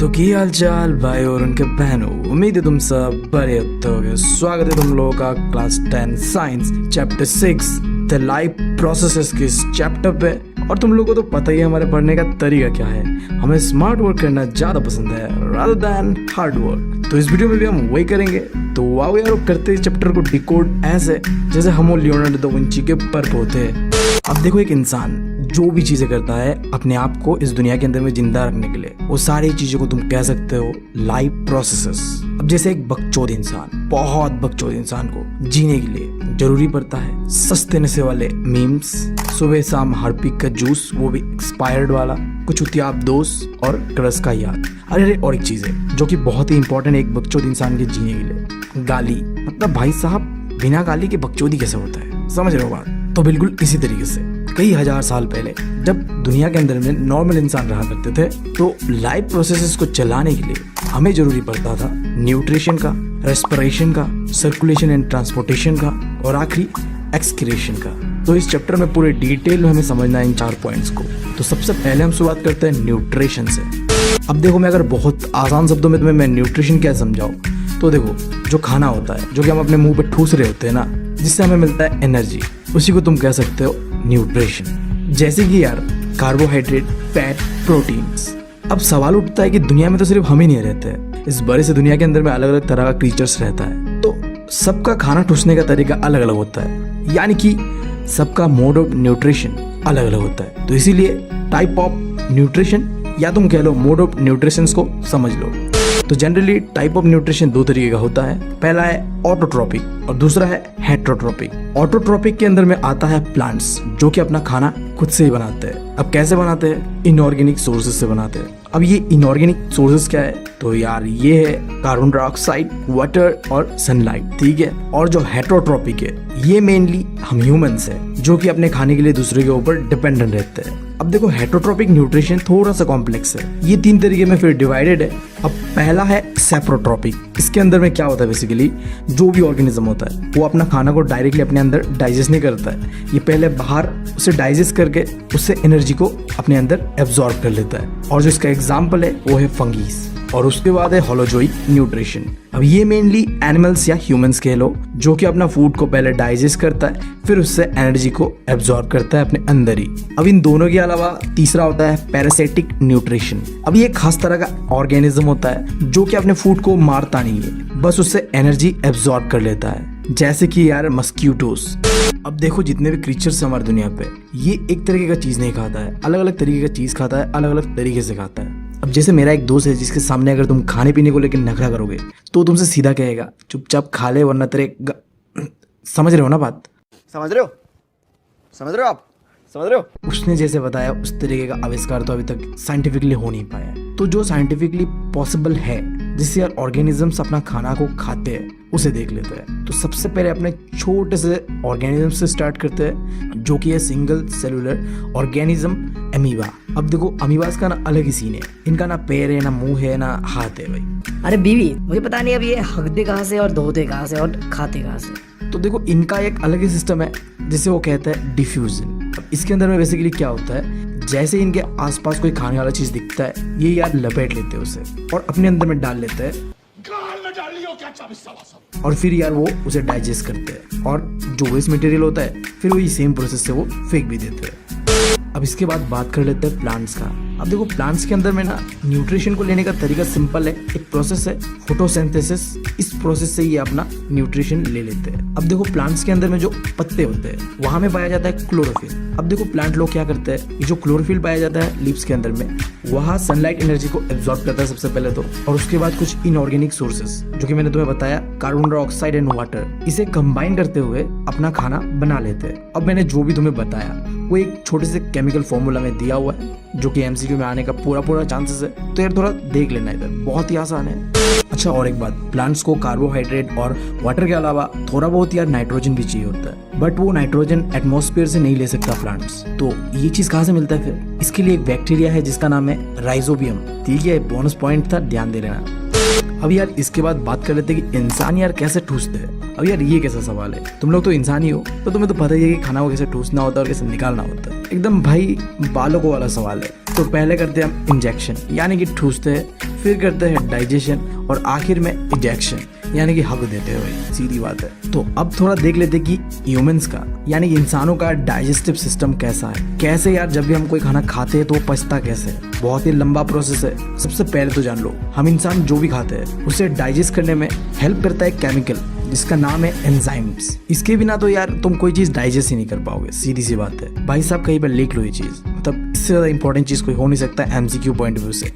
तो की हाल चाल भाई और उनके बहनों, उम्मीद है तुम सब बड़े होगे। स्वागत है तुम लोगों का class 10 science chapter 6 the life processes के इस चैप्टर पे। और तुम लोगों को तो पता ही है हमारे पढ़ने का तरीका क्या है, हमें स्मार्ट वर्क करना ज्यादा पसंद है rather than हार्ड वर्क। तो इस वीडियो में भी हम वही करेंगे। तो वाओ यार, करते इस चैप्टर को डिकोड ऐसे जैसे हम लियोनार्डो दा विंची के पर्प होते हैं। अब देखो, एक इंसान जो भी चीजें करता है अपने आप को इस दुनिया के अंदर में जिंदा रखने के लिए, वो सारी चीजों को तुम कह सकते हो लाइफ प्रोसेसेस। अब जैसे एक बकचोद इंसान, बहुत बकचोद इंसान को जीने के लिए जरूरी पड़ता है सस्ते नशे वाले मीम्स, सुबह शाम हार्पिक का जूस, वो भी एक्सपायर्ड वाला, कुछ उतियाब दोस्त और क्रश का याद। अरे और एक चीज है जो कि बहुत ही इंपॉर्टेंट है एक बकचोद इंसान के जीने के लिए, गाली। मतलब भाई साहब, बिना गाली के बकचोदी कैसे होता है, समझ रहे हो बात? तो बिल्कुल इसी तरीके से कई हजार साल पहले जब दुनिया के अंदर में नॉर्मल इंसान रहा करते थे, तो लाइफ प्रोसेसेस को चलाने के लिए हमें जरूरी पड़ता था न्यूट्रिशन का, रेस्पिरेशन का, सर्कुलेशन एंड ट्रांसपोर्टेशन का और आखिरी एक्सक्रीशन का। तो इस चैप्टर में पूरे डिटेल में हमें समझना है इन 4 पॉइंट्स को। तो सबसे पहले हम शुरुआत करते हैं न्यूट्रिशन से। अब देखो, मैं अगर बहुत आसान शब्दों में तुम्हें मैं न्यूट्रिशन क्या समझाऊं, तो देखो, जो खाना होता है जो कि हम अपने मुंह पे ठूस रहे होते हैं ना, जिससे हमें मिलता है एनर्जी, उसी को तुम कह सकते हो न्यूट्रिशन। जैसे कि यार कार्बोहाइड्रेट, फैट, प्रोटीन्स। अब सवाल उठता है कि दुनिया में तो सिर्फ हम ही नहीं रहते, इस बड़े से दुनिया के अंदर में अलग अलग तरह का क्रीचर्स रहता है, तो सबका खाना ठूसने का तरीका अलग अलग होता है, यानी कि सबका मोड ऑफ न्यूट्रिशन अलग अलग होता है। तो इसीलिए टाइप ऑफ न्यूट्रिशन या तुम कह लो मोड ऑफ न्यूट्रिशन को समझ लो। तो जनरली टाइप ऑफ न्यूट्रिशन 2 तरीके का होता है। पहला है ऑटोट्रोपिक और दूसरा है हेट्रोट्रोपिक। ऑटोट्रोपिक के अंदर में आता है प्लांट्स जो कि अपना खाना खुद से ही बनाते हैं। अब कैसे बनाते हैं? इनऑर्गेनिक सोर्सेज से बनाते हैं। अब ये इनऑर्गेनिक सोर्सेज क्या है? तो यार ये है कार्बन डाइऑक्साइड, वाटर और सनलाइट, ठीक है। और जो हेट्रोट्रोपिक है ये मेनली हम ह्यूमंस है जो कि अपने खाने के लिए दूसरे के ऊपर डिपेंडेंट रहते हैं। अब देखो, हेट्रोट्रोपिक न्यूट्रिशन थोड़ा सा कॉम्प्लेक्स है, ये 3 तरीके में फिर डिवाइडेड है। अब पहला है सेप्रोट्रोपिक। इसके अंदर में क्या होता है, बेसिकली जो भी ऑर्गेनिज्म होता है वो अपना खाना को डायरेक्टली अपने अंदर डाइजेस्ट नहीं करता है, ये पहले बाहर उसे डाइजेस्ट करके उससे एनर्जी को अपने अंदर एब्जॉर्ब कर लेता है। और जो इसका एग्जाम्पल है वो है फंगीज। और उसके बाद है होलोजोइक न्यूट्रिशन। अब ये मेनली एनिमल्स या ह्यूमंस कह लो जो कि अपना फूड को पहले डाइजेस्ट करता है, फिर उससे एनर्जी को एब्जॉर्ब करता है अपने अंदर ही। अब इन दोनों के अलावा तीसरा होता है पैरासिटिक न्यूट्रिशन। अब ये एक खास तरह का ऑर्गेनिज्म होता है जो कि अपने फूड को मारता नहीं है, बस उससे एनर्जी एब्जॉर्ब कर लेता है, जैसे कि यार मस्क्यूटोस। अब देखो, जितने भी क्रीचर्स हमारी दुनिया पे, ये एक तरीके का चीज नहीं खाता है, अलग अलग तरीके का चीज खाता है, अलग अलग तरीके से खाता है। अब जैसे मेरा एक दोस्त है जिसके सामने अगर तुम खाने पीने को लेकर नखरा करोगे तो तुमसे सीधा कहेगा चुपचाप खा ले वरना समझ रहे हो ना बात? समझ रहे हो? समझ रहे हो आप? समझ रहे हो? उसने जैसे बताया उस तरीके का आविष्कार तो अभी तक साइंटिफिकली हो नहीं पाया। तो जो साइंटिफिकली पॉसिबल है जिससे यार ऑर्गेनिजम्स अपना खाना को खाते हैं, उसे देख लेते हैं। तो सबसे पहले अपने छोटे से ऑर्गेनिज्म से स्टार्ट करते हैं जो कि है सिंगल सेलुलर ऑर्गेनिज्म, अमीबा। अब देखो, अमीबास का ना अलग ही सीन है, इनका ना पैर है, ना मुंह है, ना हाथ है भाई। अरे बीवी, मुझे पता नहीं अब ये हगते कहाँ से और धोते कहाँ से और खाते कहाँ से। तो देखो, इनका एक अलग ही सिस्टम है जिसे वो कहते हैं डिफ्यूजन। अब इसके अंदर में बेसिकली क्या होता है, जैसे इनके आसपास कोई खाने वाला चीज दिखता है, ये यार लपेट लेते हैं उसे और अपने अंदर में डाल लेते हैं और फिर यार वो उसे डाइजेस्ट करते हैं और जो वेस्ट मटेरियल होता है फिर वही सेम प्रोसेस से वो फेंक भी देते हैं। अब इसके बाद बात कर लेते हैं प्लांट्स का। अब देखो, प्लांट्स के अंदर में ना न्यूट्रिशन को लेने का तरीका सिंपल है, एक प्रोसेस है फोटोसिंथेसिस। इस प्रोसेस से ये अपना न्यूट्रिशन ले लेते हैं। अब देखो, प्लांट्स के अंदर में जो पत्ते होते हैं वहां में पाया जाता है क्लोरोफिल। अब देखो, प्लांट लोग क्या करते हैं, ये जो क्लोरोफिल पाया जाता है लीव्स के अंदर में, वहाँ सनलाइट एनर्जी को एब्जॉर्ब करता है सबसे पहले तो, और उसके बाद कुछ इनऑर्गेनिक सोर्सेस जो कि मैंने तुम्हें बताया, कार्बन डाइऑक्साइड एंड वाटर, इसे कंबाइन करते हुए अपना खाना बना लेते हैं। अब मैंने जो भी तुम्हें बताया वो एक छोटे से केमिकल फॉर्मूला में दिया हुआ है जो कि एमसीक्यू में आने का पूरा चांसेस है, तो यार थोड़ा देख लेना, इधर बहुत ही आसान है। अच्छा, और एक बात, प्लांट्स को कार्बोहाइड्रेट और वाटर के अलावा थोड़ा बहुत यार नाइट्रोजन भी चाहिए होता है, बट वो नाइट्रोजन एटमॉस्फेयर से नहीं ले सकता प्लांट्स। तो ये चीज कहाँ से मिलता है फिर? इसके लिए एक बैक्टीरिया है जिसका नाम है राइजोबियम, ठीक है, बोनस पॉइंट था, ध्यान दे लेना। अब यार इसके बाद बात कर लेते हैं कि इंसान यार कैसे ठूसते हैं। अब यार ये कैसा सवाल है, तुम लोग तो इंसान ही हो तो तुम्हें तो पता ही है कि खाना को कैसे ठूसना होता है और कैसे निकालना होता है। एकदम भाई बालकों वाला सवाल है। तो पहले करते हैं हम इंजेक्शन यानी कि ठूसते हैं, फिर करते हैं डाइजेशन और आखिर में इजेक्शन यानी कि हक देते हैं। भाई सीधी बात है। तो अब थोड़ा देख लेते हैं कि ह्यूमंस का यानी कि इंसानों का डाइजेस्टिव सिस्टम कैसा है। कैसे यार, जब भी हम कोई खाना खाते हैं तो वो पचता कैसे है, बहुत ही लंबा प्रोसेस है। सबसे पहले तो जान लो, हम इंसान जो भी खाते हैं उसे डाइजेस्ट करने में हेल्प करता है केमिकल जिसका नाम है एंजाइम्स। इसके बिना तो यार तुम कोई चीज डाइजेस्ट ही नहीं कर पाओगे, सीधी सी बात है। भाई साहब कहीं पर लिख लो ये चीज, मतलब इससे ज्यादा इंपॉर्टेंट चीज कोई हो नहीं सकता एमसीक्यू पॉइंट ऑफ व्यू से।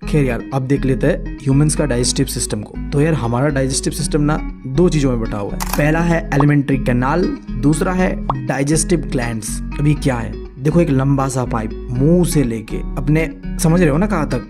खैर यार, अब देख लेते हैं ह्यूमंस का डाइजेस्टिव सिस्टम को। तो यार हमारा डाइजेस्टिव सिस्टम ना दो चीजों में बटा हुआ है। पहला है एलिमेंट्री कैनाल, दूसरा है डाइजेस्टिव ग्लैंड्स। अभी क्या है, देखो एक लंबा सा पाइप मुंह से लेके अपने, समझ रहे हो ना कहाँ तक।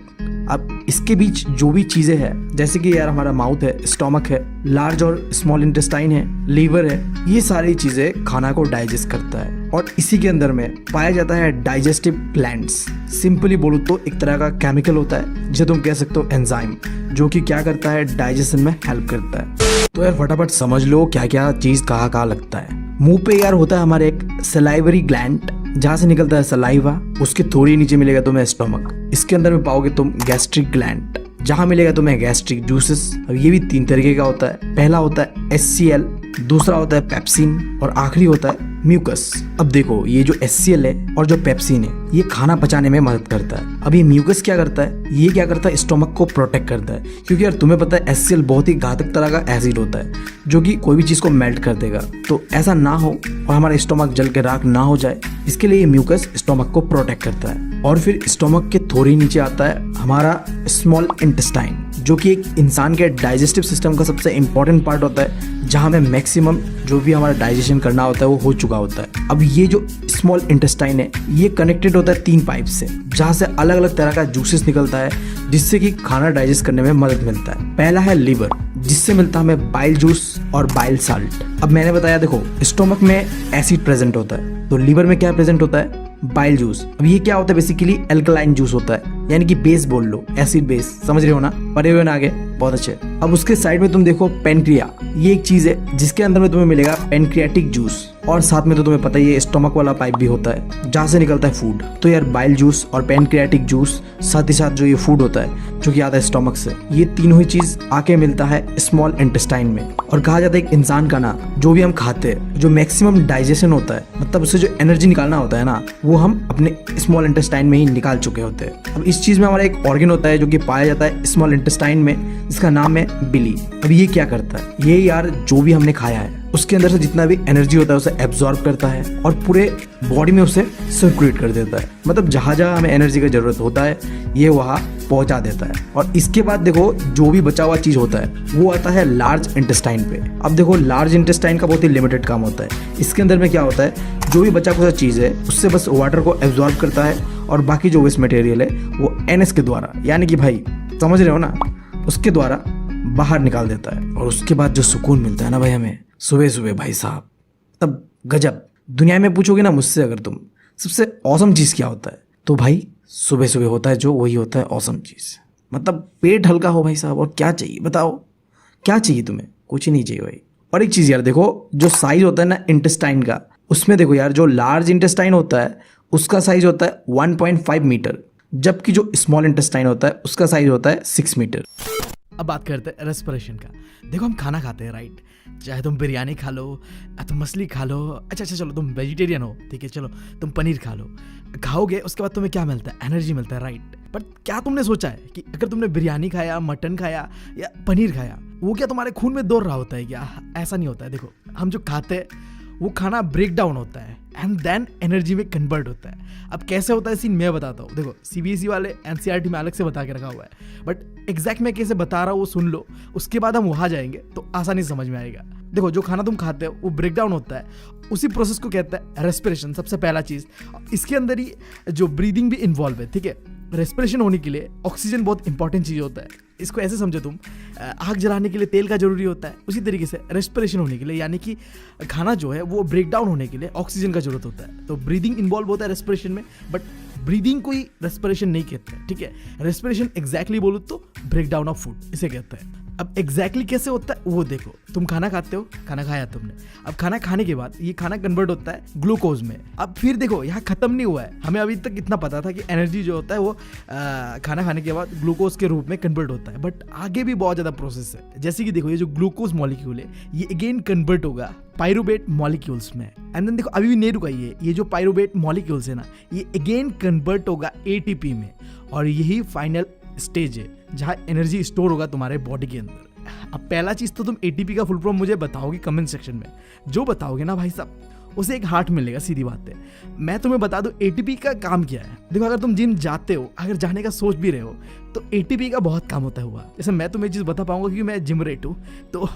अब इसके बीच जो भी चीजें हैं, जैसे कि यार हमारा माउथ है, स्टोमक है, लार्ज और स्मॉल इंटेस्टाइन है, लीवर है, ये सारी चीजें खाना को डाइजेस्ट करता है। और इसी के अंदर में पाया जाता है डाइजेस्टिव ग्लैंड्स। सिंपली बोलूं तो एक तरह का केमिकल होता है जिसे तुम कह सकते हो एंजाइम, जो कि क्या करता है, डाइजेशन में हेल्प करता है। तो यार फटाफट समझ लो क्या क्या चीज कहाँ लगता है। मुंह पे यार होता है हमारे एक सलाइवरी ग्लैंड जहाँ से निकलता है सलाइवा, उसके थोड़ी नीचे मिलेगा तुम्हें स्टोमक। इसके अंदर में पाओगे तुम गैस्ट्रिक ग्लैंड जहाँ मिलेगा तुम्हें गैस्ट्रिक जूसेस। अब ये भी 3 तरीके का होता है। पहला होता है HCl, दूसरा होता है पेप्सिन और आखिरी होता है म्यूकस। अब देखो ये जो HCl है और जो पेप्सिन है ये खाना पचाने में मदद करता है। अब ये म्यूकस क्या करता है, ये क्या करता है, स्टोमक को प्रोटेक्ट करता है। क्योंकि यार तुम्हें पता है HCl बहुत ही घातक तरह का एसिड होता है जो कि कोई भी चीज को मेल्ट कर देगा। तो ऐसा ना हो और हमारा स्टोमक जल के राख ना हो जाए, इसके लिए ये म्यूकस स्टोमक को प्रोटेक्ट करता है। और फिर स्टोमक के थोड़ी नीचे आता है हमारा स्मॉल इंटेस्टाइन, जो कि एक इंसान के डाइजेस्टिव सिस्टम का सबसे इंपॉर्टेंट पार्ट होता है, जहाँ में मैक्सिमम जो भी हमारा डाइजेशन करना होता है वो हो चुका होता है। अब ये जो स्मॉल इंटेस्टाइन है ये कनेक्टेड होता है 3 पाइप से, जहाँ से अलग अलग तरह का जूसेस निकलता है जिससे कि खाना डाइजेस्ट करने में मदद मिलता है। पहला है लीवर, जिससे मिलता है हमें बाइल जूस और बाइल साल्ट। अब मैंने बताया देखो स्टोमक में एसिड प्रेजेंट होता है, तो लीवर में क्या प्रेजेंट होता है, बाइल जूस। अब ये क्या होता है, बेसिकली एल्कलाइन जूस होता है, यानी कि बेस बोल लो, एसिड बेस, समझ रहे हो ना, पढ़े हुए ना आगे, बहुत अच्छे। अब उसके साइड में तुम देखो पेनक्रिया, ये एक चीज है जिसके अंदर में तुम्हें मिलेगा पेनक्रियाटिक जूस। और साथ में तो तुम्हें पता ही है स्टोमक वाला पाइप भी होता है जहाँ से निकलता है फूड। तो यार बाइल जूस और पेनक्रियाटिक जूस, साथ ही साथ जो ये फूड होता है जो कि आता है स्टोमक से, ये तीनों ही चीज आके मिलता है स्मॉल इंटेस्टाइन में। और कहा जाता है एक इंसान का ना जो भी हम खाते हैं, जो मैक्सिमम डाइजेशन होता है, मतलब उससे जो एनर्जी निकालना होता है ना, वो हम अपने स्मॉल इंटेस्टाइन में ही निकाल चुके होते हैं। अब इस चीज में हमारा एक ऑर्गन होता है जो कि पाया जाता है स्मॉल इंटेस्टाइन में, जिसका नाम है बिली। अब ये क्या करता है, ये यार जो भी हमने खाया है उसके अंदर से जितना भी एनर्जी होता है उसे एब्जॉर्ब करता है और पूरे बॉडी में उसे सर्कुलेट कर देता है। मतलब जहाँ जहाँ हमें एनर्जी की जरूरत होता है ये वहाँ पहुंचा देता है। और इसके बाद देखो जो भी बचा हुआ चीज होता है वो आता है लार्ज इंटेस्टाइन पे। अब देखो लार्ज इंटेस्टाइन का बहुत ही लिमिटेड काम होता है। इसके अंदर में क्या होता है, जो भी बचा कुचा चीज है उससे बस वाटर को एब्जॉर्ब करता है और बाकी जो वेस्ट मटेरियल है वो एनएस के द्वारा, यानी कि भाई समझ रहे हो ना, उसके द्वारा बाहर निकाल देता है। और उसके बाद जो सुकून मिलता है ना भाई हमें सुबह सुबह, भाई साहब तब गजब। दुनिया में पूछोगे ना मुझसे अगर तुम सबसे औसम चीज़ क्या होता है, तो भाई सुबह सुबह होता है जो, वही होता है औसम चीज़। मतलब पेट हल्का हो भाई साहब, और क्या चाहिए बताओ, क्या चाहिए तुम्हें, कुछ ही नहीं चाहिए भाई। और एक चीज़ यार देखो, जो साइज होता है ना इंटेस्टाइन का, उसमें देखो यार जो लार्ज इंटेस्टाइन होता है उसका साइज होता है 1.5 मीटर, जबकि जो स्मॉल इंटेस्टाइन होता है उसका साइज होता है 6 मीटर। अब बात करते हैं रेस्पिरेशन का। देखो हम खाना खाते हैं राइट, चाहे तुम बिरयानी खा लो, तुम मछली खा लो, अच्छा चलो तुम वेजिटेरियन हो, ठीक है, चलो तुम पनीर खा लो, खाओगे उसके बाद तुम्हें क्या मिलता है, एनर्जी मिलता है राइट। बट क्या तुमने सोचा है कि अगर तुमने बिरयानी खाया, मटन खाया या पनीर खाया, वो क्या तुम्हारे खून में दौड़ रहा होता है क्या? ऐसा नहीं होता है। देखो हम जो खाते हैं वो खाना ब्रेक डाउन होता है एंड देन एनर्जी में कन्वर्ट होता है। अब कैसे होता है सीन मैं बताता हूँ। देखो CBSE वाले NCERT में अलग से बता के रखा हुआ है, बट एग्जैक्ट मैं कैसे बता रहा हूँ वो सुन लो, उसके बाद हम वहाँ जाएंगे तो आसानी से समझ में आएगा। देखो जो खाना तुम खाते हो वो ब्रेक डाउन होता है, उसी प्रोसेस को कहता है रेस्पिरेशन, सबसे पहला चीज़। इसके अंदर ही जो ब्रीदिंग भी इन्वॉल्व है, ठीक है। रेस्पिरेशन होने के लिए ऑक्सीजन बहुत इंपॉर्टेंट चीज़ होता है। इसको ऐसे समझो तुम, आग जलाने के लिए तेल का जरूरी होता है, उसी तरीके से रेस्पिरेशन होने के लिए, यानी कि खाना जो है वो ब्रेक डाउन होने के लिए ऑक्सीजन का जरूरत होता है। तो ब्रीदिंग इन्वॉल्व होता है रेस्पिरेशन में, बट ब्रीदिंग को ही रेस्पिरेशन नहीं कहते हैं, ठीक है। रेस्पिरेशन एग्जैक्टली बोलो तो ब्रेक डाउन ऑफ फूड इसे कहते हैं। अब एग्जैक्टली कैसे होता है वो देखो। तुम खाना खाते हो, खाना खाया तुमने, अब खाना खाने के बाद ये खाना कन्वर्ट होता है ग्लूकोज में। अब फिर देखो यहाँ खत्म नहीं हुआ है, हमें अभी तक इतना पता था कि एनर्जी जो होता है वो खाना खाने के बाद ग्लूकोज के रूप में कन्वर्ट होता है, बट आगे भी बहुत ज़्यादा प्रोसेस है। जैसे कि देखो ये जो ग्लूकोज मॉलिक्यूल है ये अगेन कन्वर्ट होगा पायरुवेट मॉलिक्यूल्स में, एंड देन देखो अभी भी नहीं रुका, ये जो पायरुवेट मॉलिक्यूल्स है ना ये अगेन कन्वर्ट होगा एटीपी में, और यही फाइनल स्टेज है जहाँ एनर्जी स्टोर होगा तुम्हारे बॉडी के अंदर। अब पहला चीज तो तुम एटीपी का फुल फॉर्म मुझे बताओगे कमेंट सेक्शन में, जो बताओगे ना भाई साहब उसे एक हार्ट मिलेगा, सीधी बात है। मैं तुम्हें बता दूं एटीपी का काम क्या है। देखो अगर तुम जिम जाते हो, अगर जाने का सोच भी रहे हो, तो एटीपी का बहुत काम होता हुआ। जैसे मैं तुम्हें चीज़ बता पाऊंगा क्योंकि मैं जिम रेट हूँ, तो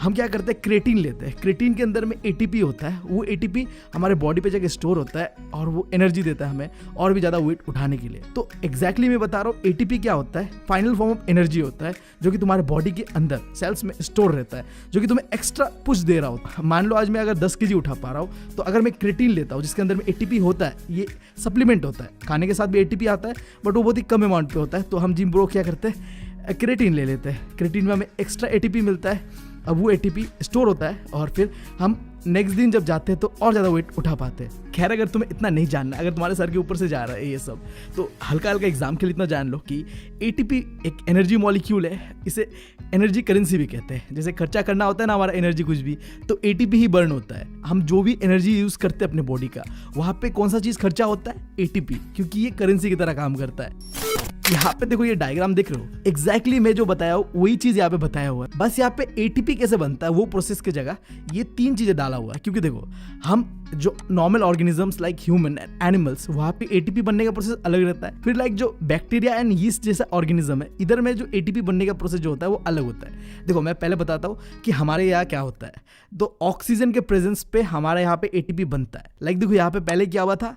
हम क्या करते हैं क्रेटीन लेते हैं। क्रेटीन के अंदर में एटीपी होता है, वो एटीपी हमारे बॉडी पे जाके स्टोर होता है और वो एनर्जी देता है हमें और भी ज़्यादा वेट उठाने के लिए। तो एग्जैक्टली मैं बता रहा हूँ एटीपी क्या होता है, फाइनल फॉर्म ऑफ एनर्जी होता है जो कि तुम्हारे बॉडी के अंदर सेल्स में स्टोर रहता है, जो कि तुम्हें एक्स्ट्रा पुश दे रहा होता है। मान लो आज मैं अगर 10 kg उठा पा रहा हूँ, तो अगर मैं क्रेटीन लेता हूँ जिसके अंदर में एटीपी होता है, ये सप्लीमेंट होता है, खाने के साथ भी एटीपी आता है बट वो बहुत ही कम अमाउंट पे होता है, तो हम जिम ब्रो क्या करते हैं क्रेटीन ले लेते हैं। क्रेटीन में हमें एक्स्ट्रा एटीपी मिलता है, अब वो एटीपी स्टोर होता है और फिर हम नेक्स्ट दिन जब जाते हैं तो और ज़्यादा वेट उठा पाते हैं। खैर अगर तुम्हें इतना नहीं जानना, अगर तुम्हारे सर के ऊपर से जा रहा है ये सब, तो हल्का हल्का एग्जाम के लिए इतना जान लो कि एटीपी एक एनर्जी मॉलिक्यूल है, इसे एनर्जी करेंसी भी कहते हैं। जैसे खर्चा करना होता है ना हमारा एनर्जी कुछ भी, तो एटीपी ही बर्न होता है। हम जो भी एनर्जी यूज़ करते हैं अपने बॉडी का, वहाँ पे कौन सा चीज़ खर्चा होता है, एटीपी, क्योंकि ये करेंसी की तरह काम करता है। यहाँ पे देखो ये डायग्राम देख रहे हो, एग्जैक्टली मैं जो बताया हूँ वही चीज यहाँ पे बताया हुआ है, बस यहाँ पे एटीपी कैसे बनता है वो प्रोसेस की जगह ये 3 चीजें डाला हुआ है। क्योंकि देखो हम जो normal organisms like human and animals, वहाँ पे एटीपी बनने का प्रोसेस अलग रहता है। फिर लाइक जो बैक्टीरिया एंड यीस्ट जैसा ऑर्गेनिज्म है, इधर में जो एटीपी बनने का प्रोसेस जो होता है वो अलग होता है। देखो मैं पहले बताता हूँ कि हमारे यहाँ क्या होता है। तो ऑक्सीजन के प्रेजेंस पे हमारे यहाँ पे एटीपी बनता है। लाइक देखो यहाँ पे पहले क्या हुआ था,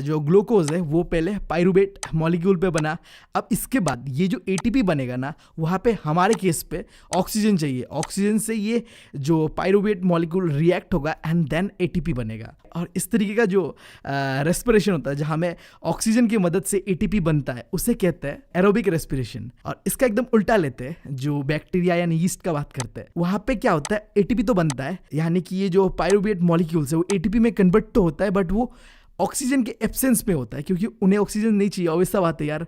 जो ग्लूकोज है वो पहले पायरुवेट मॉलिक्यूल पे बना। अब इसके बाद ये जो एटीपी बनेगा ना, वहाँ पे हमारे केस पे ऑक्सीजन चाहिए, ऑक्सीजन से ये जो पायरुवेट मॉलिक्यूल रिएक्ट होगा एंड देन एटीपी बनेगा। और इस तरीके का जो रेस्पिरेशन होता है जहाँ में ऑक्सीजन की मदद से एटीपी बनता है, उसे कहते हैं एरोबिक रेस्पिरेशन। और इसका एकदम उल्टा लेते हैं, जो बैक्टीरिया यानी यीस्ट का बात करते हैं, वहाँ पे क्या होता है एटीपी तो बनता है, यानी कि ये जो पायरुवेट मॉलिक्यूल्स है वो एटीपी में कन्वर्ट तो होता है, बट वो ऑक्सीजन के एब्सेंस में होता है, क्योंकि उन्हें ऑक्सीजन नहीं चाहिए। ऑब्वियस सा बात है यार,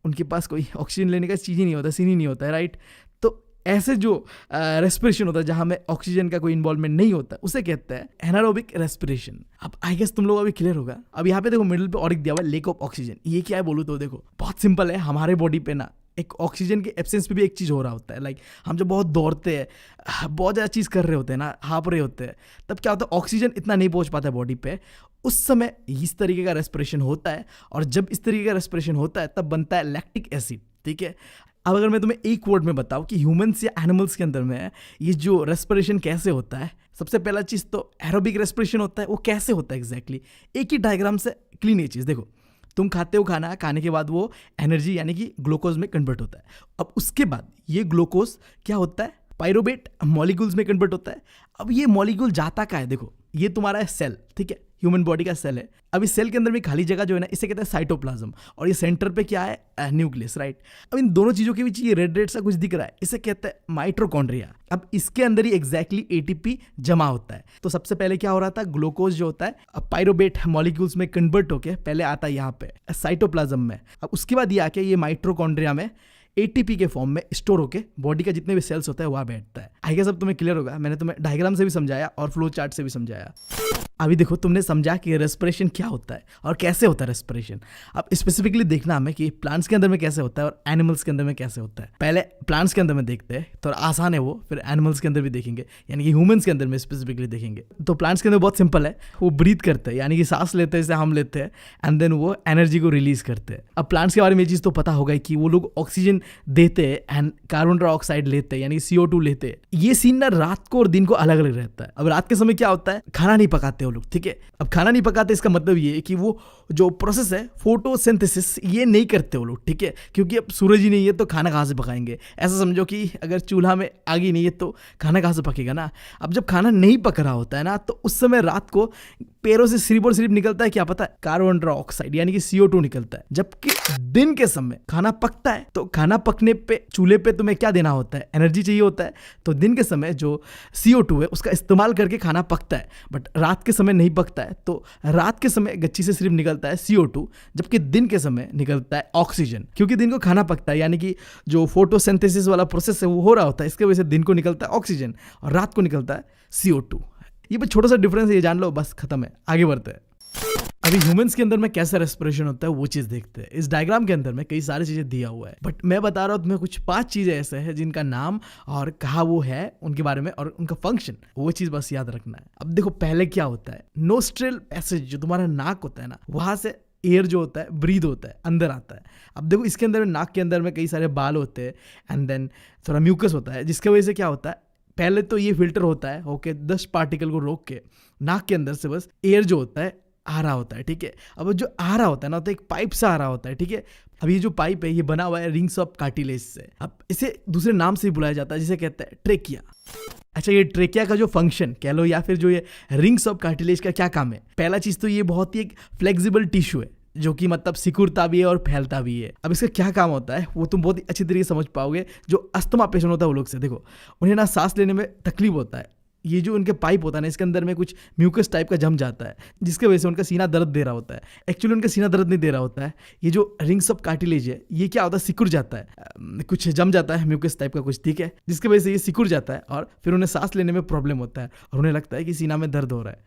उनके पास कोई ऑक्सीजन लेने का चीज़ ही नहीं होता, सीन ही नहीं होता है, राइट। तो ऐसे जो रेस्पिरेशन होता है जहाँ में ऑक्सीजन का कोई इन्वॉल्वमेंट नहीं होता, उसे कहते हैं एनारोबिक रेस्पिरेशन। अब आई गेस तुम लोग अभी क्लियर होगा। अब यहाँ पे देखो मिडिल पे और एक दिया हुआ है लेक ऑफ ऑक्सीजन। ये क्या है बोलूँ तो देखो बहुत सिंपल है, हमारे बॉडी पे ना एक ऑक्सीजन के एब्सेंस पे भी एक चीज़ हो रहा होता है। लाइक हम जब बहुत दौड़ते हैं, बहुत ज़्यादा चीज़ कर रहे होते हैं ना, हाँप रहे होते हैं, तब क्या होता है ऑक्सीजन इतना नहीं पहुँच पाता है बॉडी पे, उस समय इस तरीके का रेस्पिरेशन होता है। और जब इस तरीके का रेस्पिरेशन होता है तब बनता है लैक्टिक एसिड, ठीक है। अब अगर मैं तुम्हें एक वर्ड में बताऊं कि ह्यूमंस या एनिमल्स के अंदर में ये जो रेस्पिरेशन कैसे होता है, सबसे पहला चीज़ तो एरोबिक रेस्पिरेशन होता है। वो कैसे होता है एग्जैक्टली, एक ही डायग्राम से क्लीन ये चीज़ देखो। तुम खाते हो खाना, खाने के बाद वो एनर्जी यानी कि ग्लूकोज में कन्वर्ट होता है। अब उसके बाद ये ग्लूकोज क्या होता है, पायरुवेट मॉलिक्यूल्स में कन्वर्ट होता है। अब ये मॉलिक्यूल जाता का है, देखो ये तुम्हारा है सेल, ठीक है, ह्यूमन बॉडी का सेल है। अब इस सेल के अंदर में खाली जगह जो है ना, इसे कहते हैं साइटोप्लाज्म, और ये सेंटर पे क्या है, न्यूक्लियस, राइट। अब इन दोनों चीज़ों के बीच ये रेड रेड सा कुछ दिख रहा है, इसे कहते हैं माइटोकॉन्ड्रिया। अब इसके अंदर ही एग्जैक्टली एटीपी जमा होता है। तो सबसे पहले क्या हो रहा था, ग्लूकोज जो होता है पायरुवेट मॉलिक्यूल्स में कन्वर्ट होके पहले आता है यहाँ पे साइटोप्लाज्म में। अब उसके बाद ये आके ये माइटोकॉन्ड्रिया में एटीपी के फॉर्म में स्टोर होके बॉडी का जितने भी सेल्स होता है वहाँ बैठता है। आई गेस अब तुम्हें क्लियर होगा, मैंने तुम्हें डायग्राम से भी समझाया और फ्लो चार्ट से भी समझाया। अभी देखो तुमने समझा कि रेस्पिरेशन क्या होता है और कैसे होता है रेस्पिरेशन। अब स्पेसिफिकली देखना हमें कि प्लांट्स के अंदर में कैसे होता है और एनिमल्स के अंदर में कैसे होता है। पहले प्लांट्स के अंदर में देखते हैं, थोड़ा आसान है वो, फिर एनिमल्स के अंदर भी देखेंगे, यानी कि ह्यूमंस के अंदर में स्पेसिफिकली देखेंगे। तो प्लांट्स के अंदर बहुत सिंपल है, वो ब्रीथ करते हैं, यानी कि सांस लेते हैं जैसे हम लेते हैं, एंड देन वो एनर्जी को रिलीज करते हैं। अब प्लांट्स के बारे में ये चीज़ तो पता होगा कि वो लोग ऑक्सीजन देते हैं एंड कार्बन डाइऑक्साइड लेते हैं, यानी CO2 लेते हैं। ये सीन ना रात को और दिन को अलग अलग रहता है। अब रात के समय क्या होता है, खाना नहीं पकाते वो लोग, ठीक है। अब खाना नहीं पकाते इसका मतलब ये है कि वो जो प्रोसेस है फोटोसिंथेसिस ये नहीं करते वो लोग, ठीक है, क्योंकि अब सूरज ही नहीं है तो खाना कहाँ से पकाएंगे। ऐसा समझो कि अगर चूल्हा में आग ही नहीं है तो खाना कहाँ से पकेगा ना। अब जब खाना नहीं पक रहा होता है ना, तो उस समय रात को पैरों से सिर्फ और सिर्फ निकलता है क्या पता है? कार्बन डाइऑक्साइड यानी कि CO2 निकलता है। जबकि दिन के समय खाना पकता है, तो खाना पकने पे चूल्हे पे तुम्हें क्या देना होता है? एनर्जी चाहिए होता है। तो दिन के समय जो CO2 है उसका इस्तेमाल करके खाना पकता है, बट रात के समय नहीं पकता है। तो रात के समय गच्ची से सिर्फ निकलता है CO2, जबकि दिन के समय निकलता है ऑक्सीजन। क्योंकि दिन को खाना पकता है, यानी कि जो फोटोसिंथेसिस वाला प्रोसेस है वो हो रहा होता है, इसके वजह से दिन को निकलता है ऑक्सीजन और रात को निकलता है CO2। ये बस छोटा सा डिफरेंस है, ये जान लो, बस खत्म है। आगे बढ़ते हैं। अभी ह्यूमंस के अंदर में कैसा रेस्पिरेशन होता है वो चीज देखते हैं। इस डायग्राम के अंदर में कई सारी चीजें दिया हुआ है, बट मैं बता रहा हूँ तुम्हें कुछ 5 चीजें ऐसे हैं जिनका नाम और कहाँ वो है उनके बारे में और उनका फंक्शन, वो चीज बस याद रखना है। अब देखो पहले क्या होता है, नोस्ट्रल पैसेज जो तुम्हारा नाक होता है ना, वहां से एयर जो होता है ब्रीद होता है, अंदर आता है। अब देखो इसके अंदर में, नाक के अंदर में कई सारे बाल होते हैं एंड देन थोड़ा म्यूकस होता है, जिसकी वजह से क्या होता है, पहले तो ये फिल्टर होता है, ओके, 10 पार्टिकल को रोक के नाक के अंदर से बस एयर जो होता है आ रहा होता है, ठीक है। अब जो आ रहा होता है ना, तो एक पाइप से आ रहा होता है, ठीक है। अब ये जो पाइप है ये बना हुआ है रिंग्स ऑफ कार्टिलेज से। अब इसे दूसरे नाम से भी बुलाया जाता है जिसे कहते हैं ट्रेकिया। अच्छा, ये ट्रेकिया का जो फंक्शन कह लो या फिर जो ये रिंग्स ऑफ कार्टिलेज का क्या काम है? पहला चीज तो ये बहुत ही एक फ्लेक्सिबल टिश्यू है जो कि मतलब सिकुड़ता भी है और फैलता भी है। अब इसका क्या काम होता है वो तुम बहुत ही अच्छी तरीके से समझ पाओगे। जो अस्थमा पेशेंट होता है वो लोग से देखो, उन्हें ना सांस लेने में तकलीफ होता है। ये जो उनके पाइप होता है ना, इसके अंदर में कुछ म्यूकस टाइप का जम जाता है, जिसके वजह से उनका सीना दर्द दे रहा होता है। एक्चुअली उनका सीना दर्द नहीं दे रहा होता है, ये जो रिंग्स ऑफ कार्टिलेज है ये क्या होता है, सिकुड़ जाता है, कुछ जम जाता है म्यूकस टाइप का कुछ, ठीक है, जिसकी वजह से ये सिकुड़ जाता है और फिर उन्हें सांस लेने में प्रॉब्लम होता है और उन्हें लगता है कि सीना में दर्द हो रहा है,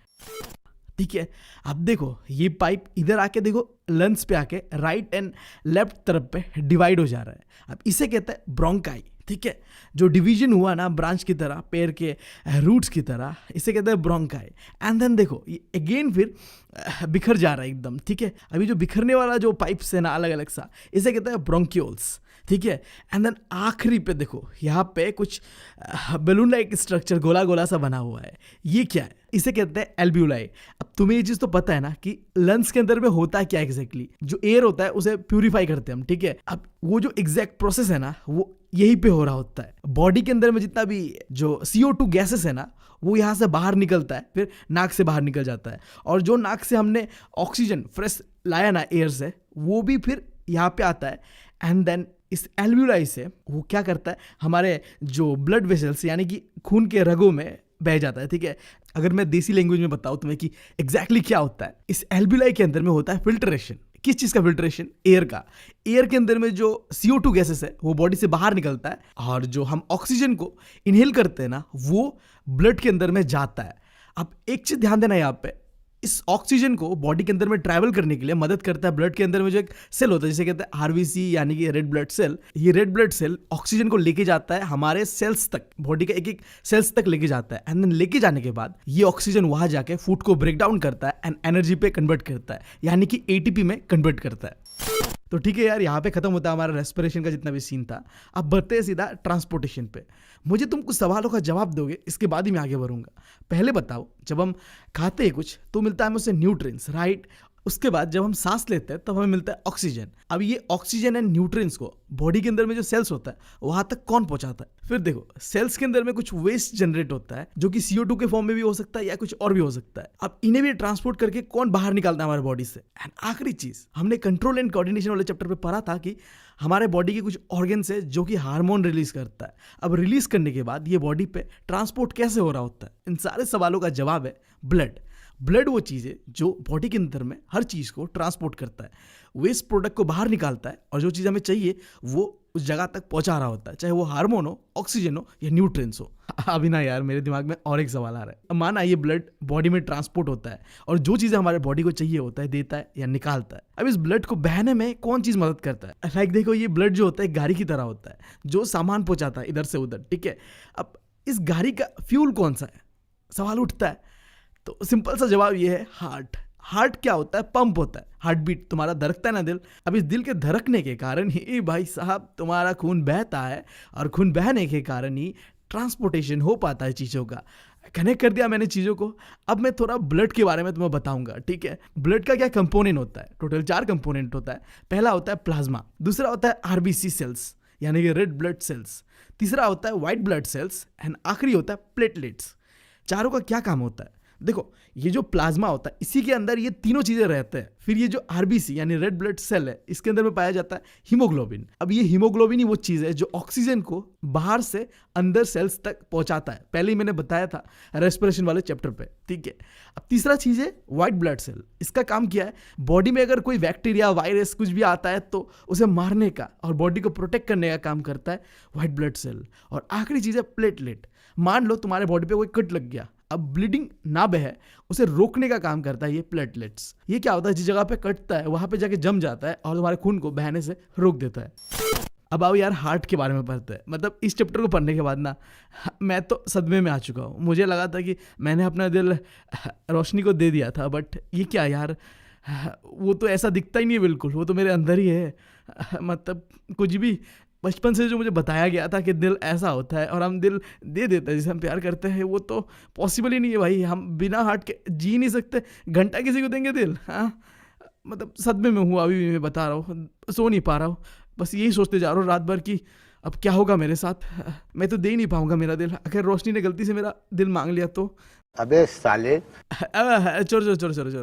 ठीक है। अब देखो ये पाइप इधर आके देखो लंग्स पे आके राइट एंड लेफ्ट तरफ पे डिवाइड हो जा रहा है। अब इसे कहते हैं ब्रोंकाई, ठीक है। जो डिवीजन हुआ ना ब्रांच की तरह, पेड़ के रूट्स की तरह, इसे कहते हैं ब्रोंकाई। एंड देन देखो ये अगेन फिर बिखर जा रहा है एकदम, ठीक है। अभी जो बिखरने वाला जो पाइप्स है ना अलग अलग सा, इसे कहते हैं ब्रोंक्यूल्स, ठीक है। एंड देन आखिरी पे देखो यहाँ पे कुछ बैलून लाइक स्ट्रक्चर गोला गोला सा बना हुआ है, ये क्या है? इसे कहते हैं एल्ब्यूलाई। अब तुम्हें ये चीज तो पता है ना कि लंग्स के अंदर में होता है क्या एग्जैक्टली, जो एयर होता है उसे प्यूरिफाई करते हैं हम, ठीक है। अब वो जो एग्जैक्ट प्रोसेस है ना वो यहीं पे हो रहा होता है। बॉडी के अंदर में जितना भी जो CO2 गैसेस है ना वो यहाँ से बाहर निकलता है, फिर नाक से बाहर निकल जाता है, और जो नाक से हमने ऑक्सीजन फ्रेश लाया ना एयर से, वो भी फिर यहाँ पे आता है। एंड देन इस एल्ब्यूलाई से वो क्या करता है, हमारे जो ब्लड वेसल्स यानी कि खून के रगों में बह जाता है, ठीक है। अगर मैं देसी लैंग्वेज में बताऊं तुम्हें कि एग्जैक्टली क्या होता है, इस एल्ब्यूलाई के अंदर में होता है फिल्ट्रेशन। किस चीज का फिल्ट्रेशन? एयर का। एयर के अंदर में जो CO2 गैसेस है वो बॉडी से बाहर निकलता है, और जो हम ऑक्सीजन को इनहेल करते हैं ना वो ब्लड के अंदर में जाता है। अब एक चीज ध्यान देना यहाँ पे, इस ऑक्सीजन को बॉडी के अंदर में ट्रैवल करने के लिए मदद करता है ब्लड के अंदर में जो एक सेल होता है जिसे कहते हैं RBC यानी कि रेड ब्लड सेल। ये रेड ब्लड सेल ऑक्सीजन को लेके जाता है हमारे सेल्स तक, बॉडी के एक एक सेल्स तक लेके जाता है। एंड देन लेके जाने के बाद ये ऑक्सीजन वहां जाके फूड को ब्रेक डाउन करता है एंड एनर्जी पे कन्वर्ट करता है, यानी कि ATP में कन्वर्ट करता है। तो ठीक है यार, यहाँ पे खत्म होता है हमारा रेस्पिरेशन का जितना भी सीन था। अब बढ़ते हैं सीधा ट्रांसपोर्टेशन पे। मुझे तुम कुछ सवालों का जवाब दोगे, इसके बाद ही मैं आगे बढ़ूंगा। पहले बताओ, जब हम खाते हैं कुछ तो मिलता है हमें उससे न्यूट्रिएंट्स, राइट। उसके बाद जब हम सांस लेते हैं तब हमें मिलता है ऑक्सीजन। अब ये ऑक्सीजन एंड न्यूट्रिएंट्स को बॉडी के अंदर में जो सेल्स होता है वहां तक कौन पहुंचाता है? फिर देखो सेल्स के अंदर में कुछ वेस्ट जनरेट होता है जो कि CO2 के फॉर्म में भी हो सकता है या कुछ और भी हो सकता है। अब इन्हें भी ट्रांसपोर्ट करके कौन बाहर निकालता है हमारे बॉडी से? एंड आखिरी चीज, हमने कंट्रोल एंड कोऑर्डिनेशन वाले चैप्टर पे पढ़ा था कि हमारे बॉडी के कुछ ऑर्गन्स है जो कि हार्मोन रिलीज करता है। अब रिलीज करने के बाद ये बॉडी पे ट्रांसपोर्ट कैसे हो रहा होता है? इन सारे सवालों का जवाब है ब्लड। ब्लड वो चीज़ है जो बॉडी के अंदर में हर चीज़ को ट्रांसपोर्ट करता है, वेस्ट प्रोडक्ट को बाहर निकालता है, और जो चीज़ हमें चाहिए वो उस जगह तक पहुंचा रहा होता है, चाहे वो हार्मोन हो, ऑक्सीजन हो या न्यूट्रिएंट्स हो। अभी ना यार मेरे दिमाग में और एक सवाल आ रहा है। माना ये ब्लड बॉडी में ट्रांसपोर्ट होता है और जो चीज़ें हमारे बॉडी को चाहिए होता है देता है या निकालता है। अब इस ब्लड को बहने में कौन चीज़ मदद करता है? लाइक देखो ये ब्लड जो होता है गाड़ी की तरह होता है जो सामान पहुंचाता है इधर से उधर, ठीक है। अब इस गाड़ी का फ्यूल कौन सा है? सवाल उठता है। तो सिंपल सा जवाब ये है हार्ट। हार्ट क्या होता है? पंप होता है, हार्ट बीट, तुम्हारा धड़कता है ना दिल। अब इस दिल के धड़कने के कारण ही भाई साहब तुम्हारा खून बहता है, और खून बहने के कारण ही ट्रांसपोर्टेशन हो पाता है चीज़ों का। कनेक्ट कर दिया मैंने चीज़ों को। अब मैं थोड़ा ब्लड के बारे में तुम्हें बताऊंगा, ठीक है। ब्लड का क्या कंपोनेंट होता है? टोटल 4 कंपोनेंट होता है। पहला होता है प्लाज्मा, दूसरा होता है RBC सेल्स यानी कि रेड ब्लड सेल्स, तीसरा होता है व्हाइट ब्लड सेल्स, एंड आखिरी होता है प्लेटलेट्स। चारों का क्या काम होता है? देखो ये जो प्लाज्मा होता है इसी के अंदर ये तीनों चीजें रहते हैं। फिर ये जो आरबीसी यानी रेड ब्लड सेल है इसके अंदर में पाया जाता है हीमोग्लोबिन। अब ये हीमोग्लोबिन ही वो चीज है जो ऑक्सीजन को बाहर से अंदर सेल्स तक पहुंचाता है। पहले ही मैंने बताया था रेस्पिरेशन वाले चैप्टर पे, ठीक है। अब तीसरा चीज है व्हाइट ब्लड सेल। इसका काम क्या है, बॉडी में अगर कोई बैक्टीरिया वायरस कुछ भी आता है तो उसे मारने का और बॉडी को प्रोटेक्ट करने का काम करता है व्हाइट ब्लड सेल। और आखिरी चीज है प्लेटलेट। मान लो तुम्हारे बॉडी पे कोई कट लग गया, अब ब्लीडिंग ना बहे उसे रोकने का काम करता है ये प्लेटलेट्स। ये क्या होता है, जिस जगह पे कटता है वहां पे जाके जम जाता है और तुम्हारे खून को बहने से रोक देता है। अब आओ यार हार्ट के बारे में पढ़ते हैं। मतलब इस चैप्टर को पढ़ने के बाद ना मैं तो सदमे में आ चुका हूँ। मुझे लगा था कि मैंने अपना दिल रोशनी को दे दिया था, बट ये क्या यार, वो तो ऐसा दिखता ही नहीं है बिल्कुल, वो तो मेरे अंदर ही है। मतलब कुछ भी बचपन से जो मुझे बताया गया था कि दिल ऐसा होता है और हम दिल दे देते हैं जिसे हम प्यार करते हैं, वो तो पॉसिबल ही नहीं है भाई। हम बिना हार्ट के जी नहीं सकते, घंटा किसी को देंगे दिल? हाँ, मतलब सदमे में हूँ अभी भी, मैं बता रहा हूँ, सो नहीं पा रहा हूँ। बस यही सोचते जा रहा हूँ रात भर कि अब क्या होगा मेरे साथ। मैं तो दे ही नहीं पाऊंगा मेरा दिल। अगर रोशनी ने गलती से मेरा दिल मांग लिया तो अबे साले। छोड़ो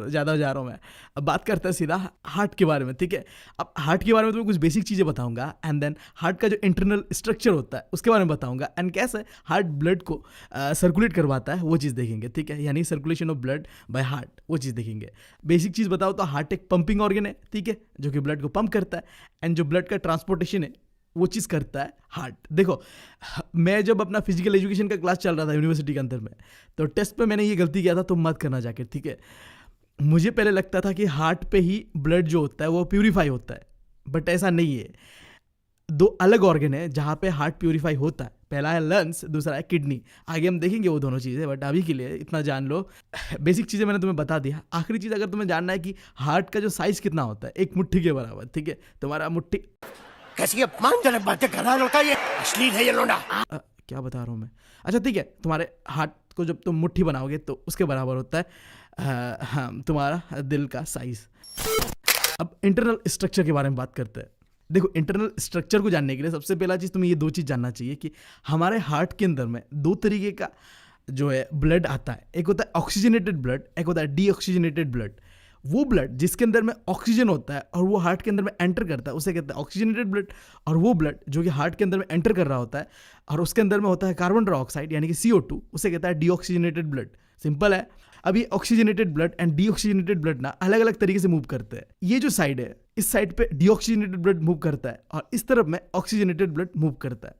ज़्यादा जा रहा हूँ मैं। अब बात करते हैं सीधा हार्ट के बारे में, ठीक है। अब हार्ट के बारे में तुम्हें कुछ बेसिक चीज़ें बताऊंगा एंड देन हार्ट का जो इंटरनल स्ट्रक्चर होता है उसके बारे में बताऊंगा एंड कैसे हार्ट ब्लड को सर्कुलेट करवाता है वो चीज़ देखेंगे, ठीक है। यानी circulation of blood by heart, वो चीज़ देखेंगे। बेसिक चीज़ बताओ तो हार्ट एक पंपिंग ऑर्गन है, ठीक है, जो कि ब्लड को पंप करता है एंड जो ब्लड का ट्रांसपोर्टेशन है वो चीज़ करता है हार्ट। देखो मैं जब अपना फिजिकल एजुकेशन का क्लास चल रहा था यूनिवर्सिटी के अंदर में, तो टेस्ट पे मैंने ये गलती किया था, तो मत करना जाके, ठीक है। मुझे पहले लगता था कि हार्ट पे ही ब्लड जो होता है वो प्यूरीफाई होता है, बट ऐसा नहीं है। दो अलग ऑर्गन है जहाँ पे हार्ट प्यूरीफाई होता है। पहला है लंग्स, दूसरा है किडनी। आगे हम देखेंगे वो दोनों चीज़ें, बट अभी के लिए इतना जान लो। बेसिक चीज़ें मैंने तुम्हें बता दिया। आखिरी चीज़ अगर तुम्हें जानना है कि हार्ट का जो साइज़ कितना होता है, एक मुट्ठी के बराबर, ठीक है। तुम्हारा मुट्ठी कैसी अपमानजनक बातें कर रहा है लड़का, ये अश्लील है ये लोंडा। क्या बता रहा हूँ मैं? अच्छा ठीक है, तुम्हारे हार्ट को जब तुम मुट्ठी बनाओगे तो उसके बराबर होता है हाँ तुम्हारा दिल का साइज। अब इंटरनल स्ट्रक्चर के बारे में बात करते हैं। देखो इंटरनल स्ट्रक्चर को जानने के लिए सबसे पहला चीज़ तुम्हें ये दो चीज़ जानना चाहिए कि हमारे हार्ट के अंदर में दो तरीके का जो है ब्लड आता है। एक होता है ऑक्सीजनेटेड ब्लड, एक होता है डीऑक्सीजनेटेड ब्लड। वो ब्लड जिसके अंदर में ऑक्सीजन होता है और वो हार्ट के अंदर में एंटर करता है उसे कहते हैं ऑक्सीजनेटेड ब्लड। और वो ब्लड जो कि हार्ट के अंदर में एंटर कर रहा होता है और उसके अंदर में होता है कार्बन डाइऑक्साइड यानी कि CO2, उसे कहता है डीऑक्सीजनेटेड ब्लड। सिंपल है। अब ये oxygenated blood and deoxygenated blood ना अलग अलग तरीके से मूव करते हैं। ये जो साइड है इस साइड पे डीऑक्सीजनेटेड ब्लड मूव करता है और इस तरफ में ऑक्सीजनेटेड ब्लड मूव करता है।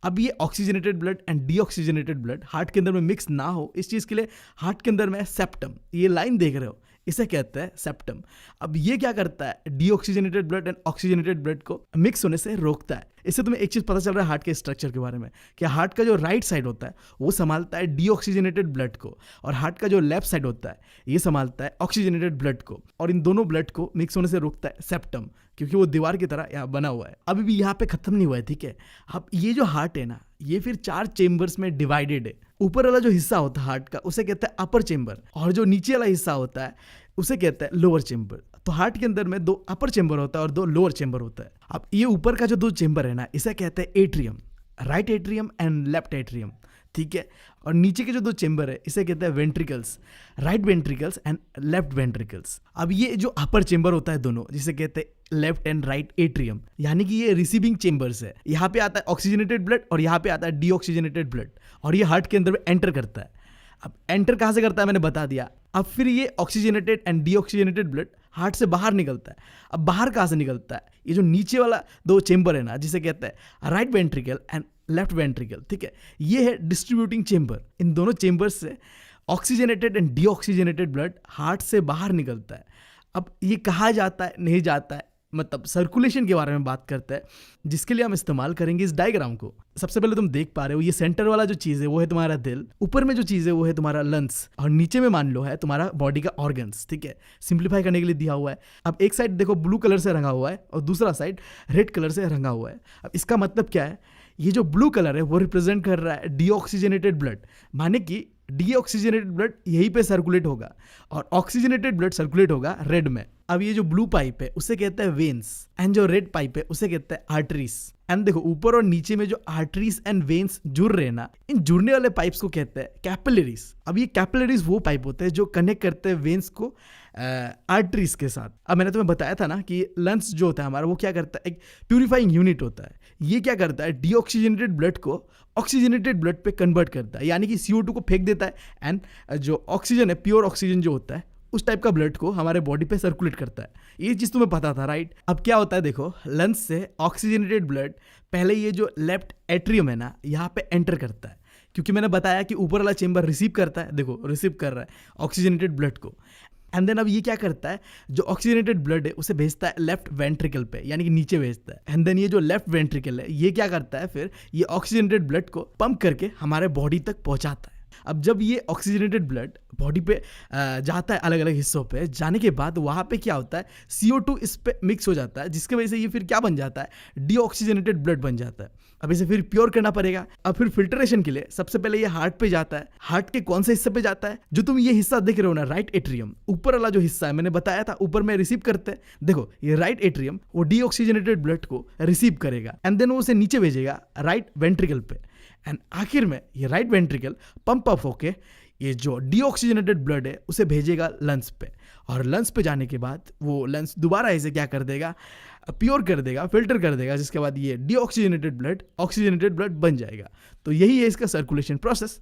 अब ये oxygenated blood and deoxygenated blood heart के अंदर में मिक्स ना हो, इस चीज़ के लिए हार्ट के अंदर में सेप्टम, ये लाइन देख रहे हो, इसे कहते हैं सेप्टम। अब ये क्या करता है, deoxygenated blood and oxygenated blood को मिक्स होने से रोकता है। इससे तुम्हें एक चीज़ पता चल रहा है हार्ट के स्ट्रक्चर के बारे में कि हार्ट का जो राइट साइड होता है वो संभालता है डीऑक्सीजनेटेड ब्लड को और हार्ट का जो लेफ्ट साइड होता है ये संभालता है ऑक्सीजनेटेड ब्लड को। और इन दोनों ब्लड को मिक्स होने से रोकता है सेप्टम, क्योंकि वो दीवार की तरह यहाँ बना हुआ है। अभी भी यहाँ पे खत्म नहीं हुआ है, ठीक है। अब ये जो हार्ट है ना ये फिर 4 चेम्बर्स में डिवाइडेड है। ऊपर वाला जो हिस्सा होता है हार्ट का उसे कहते हैं अपर चेम्बर और जो नीचे वाला हिस्सा होता है उसे कहते हैं लोअर चेम्बर। तो हार्ट के अंदर में 2 अपर चेम्बर होता है और 2 लोअर चेम्बर होता है। अब ये ऊपर का जो 2 चेम्बर है ना इसे कहते हैं atrium, right atrium and left atrium, ठीक है। और नीचे के जो 2 चेम्बर है इसे कहते हैं ventricles, right ventricles and left ventricles. अब ये जो अपर चेम्बर होता है दोनों जिसे कहते हैं लेफ्ट एंड राइट एट्रियम, यानी कि ये रिसीविंग चेम्बर्स है। यहाँ पे आता है ऑक्सीजनेटेड ब्लड और यहाँ पे आता है डीऑक्सीजनेटेड ब्लड और ये हार्ट के अंदर में एंटर करता है। अब एंटर कहाँ से करता है मैंने बता दिया। अब फिर ये oxygenated and deoxygenated blood heart से बाहर निकलता है। अब बाहर कहाँ से निकलता है, ये जो नीचे वाला 2 चेम्बर है ना जिसे कहते हैं right ventricle and left ventricle, ठीक है, ये है डिस्ट्रीब्यूटिंग चेम्बर। इन दोनों चेम्बर्स से oxygenated and deoxygenated blood heart से बाहर निकलता है। अब ये कहाँ जाता है नहीं जाता है, मतलब सर्कुलेशन के बारे में बात करते हैं, जिसके लिए हम इस्तेमाल करेंगे इस डायग्राम को। सबसे पहले तुम देख पा रहे हो ये सेंटर वाला जो चीज़ है वो है तुम्हारा दिल, ऊपर में जो चीज़ है वो है तुम्हारा लंग्स और नीचे में मान लो है तुम्हारा बॉडी का ऑर्गन्स, ठीक है, सिंप्लीफाई करने के लिए दिया हुआ है। अब एक साइड देखो ब्लू कलर से रंगा हुआ है और दूसरा साइड रेड कलर से रंगा हुआ है। अब इसका मतलब क्या है, ये जो ब्लू कलर है वो रिप्रेजेंट कर रहा है डीऑक्सीजनेटेड ब्लड, माने कि डीऑक्सीजनेटेड ब्लड यहीं पे सर्कुलेट होगा और ऑक्सीजनेटेड ब्लड सर्कुलेट होगा रेड में। अब ये जो ब्लू पाइप है उसे कहते हैं वेन्स, एंड जो रेड पाइप है उसे कहते हैं आर्टरीज। एंड देखो ऊपर और नीचे में जो आर्टरीज एंड वेन्स जुड़ रहे हैं ना, इन जुड़ने वाले पाइप्स को कहते हैं कैपिलरीज। अब ये कैपिलरीज वो पाइप होते हैं जो कनेक्ट करते हैं वेन्स को आर्टरीज के साथ। अब मैंने तुम्हें बताया था ना कि लंग्स जो होता है हमारा वो क्या करता है, एक प्यूरिफाइंग यूनिट होता है। ये क्या करता है, डीऑक्सीजनेटेड ब्लड को ऑक्सीजनेटेड ब्लड पे कन्वर्ट करता है, यानी कि CO2 को फेंक देता है एंड जो ऑक्सीजन है, प्योर ऑक्सीजन जो होता है उस टाइप का ब्लड को हमारे बॉडी पे सर्कुलेट करता है। ये चीज़ तुम्हें पता था राइट। अब क्या होता है देखो, लंग्स से ऑक्सीजनेटेड ब्लड पहले ये जो लेफ्ट एट्रियम है ना यहाँ पे एंटर करता है, क्योंकि मैंने बताया कि ऊपर वाला चेंबर रिसीव करता है, देखो रिसीव कर रहा है ऑक्सीजनेटेड ब्लड को। एंड देन अब ये क्या करता है, जो ऑक्सीजनेटेड ब्लड है उसे भेजता है लेफ्ट वेंट्रिकल पे, यानी कि नीचे भेजता है। एंड देन ये जो लेफ्ट वेंट्रिकल है ये क्या करता है, फिर ये ऑक्सीजनेटेड ब्लड को पंप करके हमारे बॉडी तक पहुंचाता है। अब जब ये ऑक्सीजनेटेड ब्लड बॉडी पे जाता है अलग अलग हिस्सों पे, जाने के बाद वहाँ पे क्या होता है, CO2 इस पे मिक्स हो जाता है, जिसकी वजह से ये फिर क्या बन जाता है, डीऑक्सीजनेटेड ब्लड बन जाता है। अब इसे फिर प्योर करना पड़ेगा। अब फिर फिल्ट्रेशन के लिए सबसे पहले ये हार्ट पे जाता है। हार्ट के कौन से हिस्से पे जाता है, जो तुम ये हिस्सा देख रहे हो ना, राइट एट्रियम, ऊपर वाला जो हिस्सा है मैंने बताया था ऊपर में रिसीव करते हैं। देखो ये राइट एट्रियम वो डीऑक्सीजनेटेड ब्लड को रिसीव करेगा एंड देन वो उसे नीचे भेजेगा राइट वेंट्रिकल पे। एंड आखिर में ये राइट वेंट्रिकल पंप अप होके ये जो डीऑक्सीजनेटेड ब्लड है उसे भेजेगा लंग्स पे, और लंग्स पे जाने के बाद वो लंग्स दोबारा इसे क्या कर देगा, प्योर कर देगा, फिल्टर कर देगा, जिसके बाद ये डीऑक्सीजनेटेड ब्लड ऑक्सीजनेटेड ब्लड बन जाएगा। तो यही है इसका सर्कुलेशन प्रोसेस।